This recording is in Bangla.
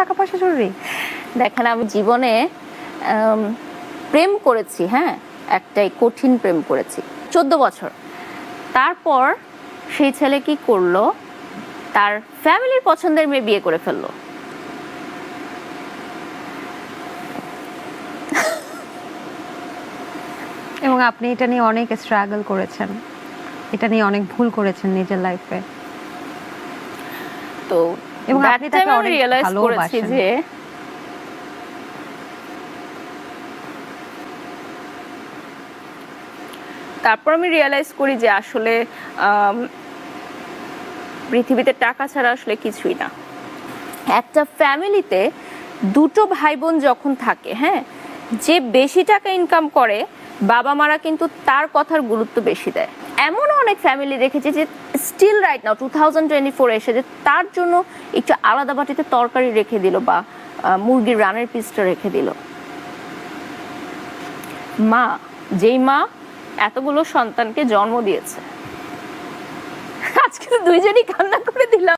টাকা পয়সা জরুরি? দেখেন, আমি জীবনে প্রেম করেছি, হ্যাঁ, একটাই কঠিন প্রেম করেছি 14 বছর। তারপর সেই ছেলে কি করলো, তার ফ্যামিলির পছন্দের মেয়ে বিয়ে করে ফেললো। এবং আপনি এটা নিয়ে অনেক স্ট্রাগল করেছেন, এটা নিয়ে অনেক ভুল করেছেন নিজের লাইফে। তো এবং আপনি তাকে অনেক রিয়েলাইজ করেছি ভালোবাসেন। যে তারপর আমি রিয়েলাইজ করি যে আসলে পৃথিবীতে টাকা ছাড়া আসলে কিছুই না। একটা ফ্যামিলিতে দুটো ভাই বোন যখন থাকে, হ্যাঁ, যে বেশি টাকা ইনকাম করে বাবা মারা কিন্তু তার কথার গুরুত্ব বেশি দেয়। এমনও অনেক ফ্যামিলি দেখেছি যে স্টিল রাইট নাও 2024 এসে যে তার জন্য একটু আলাদা বাটিতে তরকারি রেখে দিল বা মুরগির রানের পিসটা রেখে দিল। মা, যেই মা এতগুলো সন্তানকে জন্ম দিয়েছে, আজকে তো দুইজনই কান্না করে দিলাম।